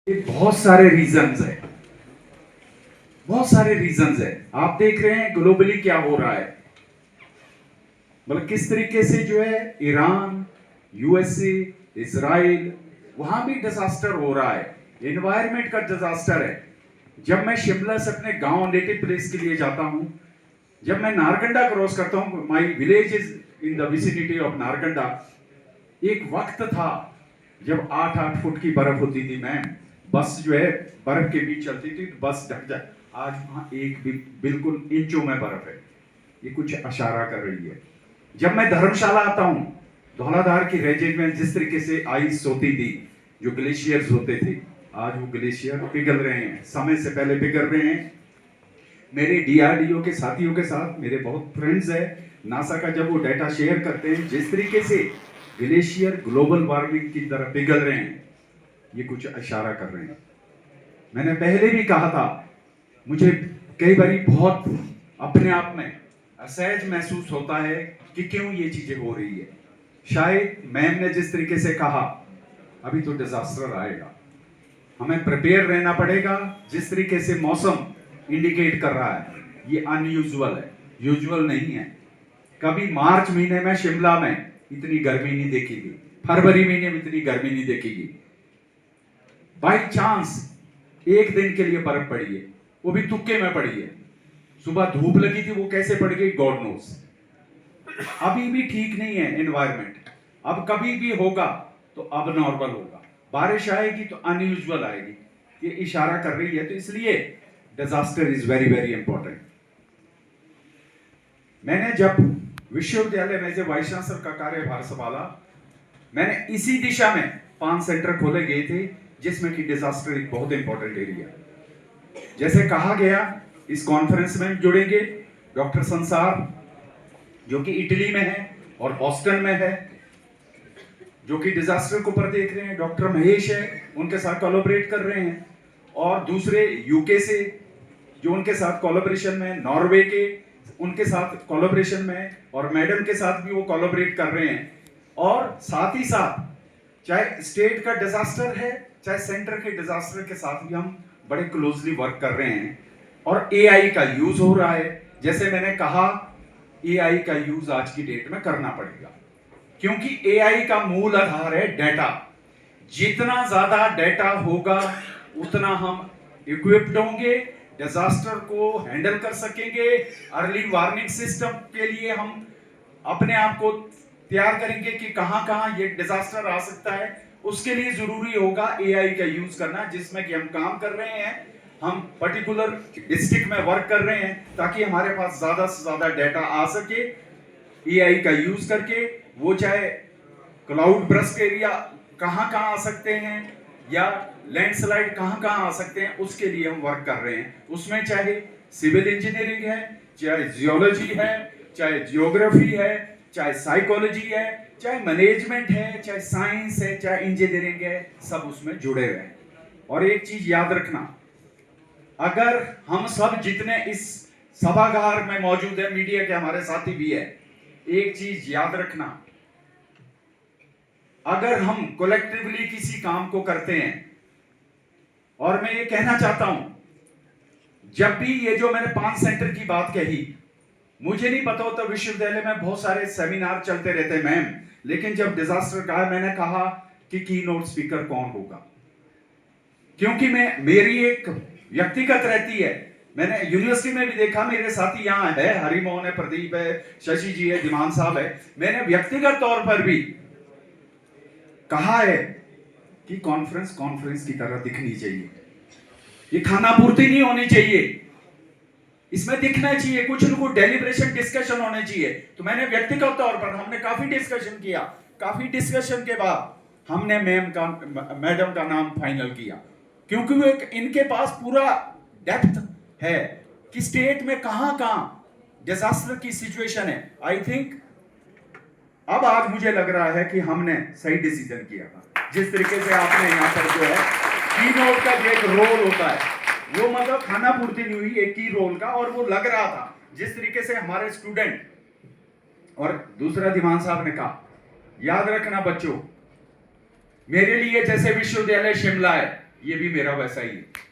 बहुत सारे रीजंस है, बहुत सारे रीजंस है। आप देख रहे हैं ग्लोबली क्या हो रहा है, मतलब किस तरीके से जो है ईरान, यूएसए, इजराइल, वहां भी डिजास्टर हो रहा है, एनवायरमेंट का डिजास्टर है। जब मैं शिमला से अपने गांव नेटिव प्लेस के लिए जाता हूं, जब मैं नारकंडा क्रॉस करता हूं, my village is in the vicinity of Narkanda. एक वक्त था जब 8-8 फुट की बर्फ होती थी मैम, बस जो है बर्फ के बीच चलती थी तो बस ढक जाए। आज वहां एक भी बिल्कुल इंचों में बर्फ है। ये कुछ इशारा कर रही है। जब मैं धर्मशाला आता हूं, धौलाधार की रेंजेज में जिस तरीके से आइस होती थी, जो ग्लेशियर्स होते थे, आज वो ग्लेशियर पिघल रहे हैं, समय से पहले पिघल रहे हैं। मेरे डीआरडीओ के साथियों के साथ मेरे बहुत फ्रेंड्स है, नासा का जब वो डाटा शेयर करते हैं, जिस तरीके से ग्लेशियर ग्लोबल वार्मिंग की तरह पिघल रहे हैं, ये कुछ इशारा कर रहे हैं। मैंने पहले भी कहा था, मुझे कई बार बहुत अपने आप में असहज महसूस होता है कि क्यों ये चीजें हो रही है। शायद मैम ने जिस तरीके से कहा, अभी तो डिजास्टर आएगा, हमें प्रिपेयर रहना पड़ेगा। जिस तरीके से मौसम इंडिकेट कर रहा है, ये अनयूजुअल है, यूजुअल नहीं है। कभी मार्च महीने में शिमला में इतनी गर्मी नहीं देखी गई, फरवरी महीने में इतनी गर्मी नहीं देखी गई। बाई चांस एक दिन के लिए बर्फ पड़ी है, वो भी तुक्के में पड़ी है। सुबह धूप लगी थी, वो कैसे पड़ गई गॉड नोस। अभी भी ठीक नहीं है एनवायरमेंट। अब कभी भी होगा तो अब नॉर्मल होगा, बारिश आएगी तो अनयूजुअल आएगी, ये इशारा कर रही है। तो इसलिए disaster is very very important. मैंने जब विश्वविद्यालय में जब वाइस चांसलर का कार्यभार संभाला, मैंने इसी दिशा में 5 सेंटर खोले गए थे, जिसमें कि डिजास्टर एक बहुत इंपॉर्टेंट एरिया। जैसे कहा गया, इस कॉन्फ्रेंस में जुड़ेंगे डॉक्टर संसार जो कि इटली में है और बॉस्टन में है, जो कि डिजास्टर को ऊपर देख रहे हैं। डॉक्टर महेश है, उनके साथ कोलैबोरेट कर रहे हैं, और दूसरे यूके से जो उनके साथ कोलैबोरेशन में, नॉर्वे के उनके साथ कोलैबोरेशन में, और मैडम के साथ भी वो कोलैबोरेट कर रहे हैं। और साथ ही साथ चाहे स्टेट का डिजास्टर है, चाहे सेंटर के डिजास्टर के साथ भी हम बड़े क्लोजली वर्क कर रहे हैं। और एआई का यूज हो रहा है। जैसे मैंने कहा, एआई का यूज आज की डेट में करना पड़ेगा, क्योंकि एआई का मूल आधार है डाटा। जितना ज्यादा डाटा होगा उतना हम इक्विप्ड होंगे, डिजास्टर को हैंडल कर सकेंगे। अर्ली वार्निंग सिस्टम के लिए हम अपने आप को तैयार करेंगे कि कहां कहां ये डिजास्टर आ सकता है। उसके लिए जरूरी होगा एआई का यूज करना, जिसमें कि हम काम कर रहे हैं। हम पर्टिकुलर डिस्ट्रिक्ट में वर्क कर रहे हैं ताकि हमारे पास ज्यादा से ज्यादा डाटा आ सके एआई का यूज करके। वो चाहे क्लाउड ब्रस्ट एरिया कहां कहां आ सकते हैं, या लैंडस्लाइड कहां कहां आ सकते हैं, उसके लिए हम वर्क कर रहे हैं। उसमें चाहे सिविल इंजीनियरिंग है, चाहे जियोलॉजी है, चाहे जियोग्राफी है, चाहे साइकोलॉजी है, चाहे मैनेजमेंट है, चाहे साइंस है, चाहे इंजीनियरिंग है, सब उसमें जुड़े हुए हैं। और एक चीज याद रखना, अगर हम सब जितने इस सभागार में मौजूद है, मीडिया के हमारे साथी भी है, एक चीज याद रखना, अगर हम कलेक्टिवली किसी काम को करते हैं, और मैं ये कहना चाहता हूं, जब भी ये जो मैंने 5 सेंटर की बात कही, मुझे नहीं पता होता, विश्वविद्यालय में बहुत सारे सेमिनार चलते रहते मैम, लेकिन जब डिजास्टर का है, मैंने कहा कि की नोट स्पीकर कौन होगा, क्योंकि मेरी एक व्यक्तिगत रहती है। मैंने यूनिवर्सिटी में भी देखा, मेरे साथी यहाँ है, हरिमोहन है, प्रदीप है, शशि जी है, दिमान साहब है, मैंने व्यक्तिगत तौर पर भी कहा है कि कॉन्फ्रेंस कॉन्फ्रेंस की तरह दिखनी चाहिए, ये खाना पूर्ति नहीं होनी चाहिए, इसमें दिखना चाहिए, कुछ न कुछ डेलिब्रेशन डिस्कशन होने चाहिए। तो मैंने व्यक्तिगत तौर पर, हमने काफी डिस्कशन किया, काफी डिस्कशन के बाद हमने मैडम का नाम फाइनल किया, क्योंकि वो इनके पास पूरा डेप्थ है कि स्टेट में कहां कहां डिजास्टर की सिचुएशन है। आई थिंक अब आज मुझे लग रहा है कि हमने सही डिसीजन किया था, जिस तरीके से आपने यहां पर जो है की नोट का जो एक रोल होता है, वो मतलब खाना पूर्ति नहीं हुई एक की रोल का, और वो लग रहा था जिस तरीके से हमारे स्टूडेंट। और दूसरा दिमान साहब ने कहा, याद रखना बच्चों, मेरे लिए जैसे विश्वविद्यालय शिमला है, ये भी मेरा वैसा ही है।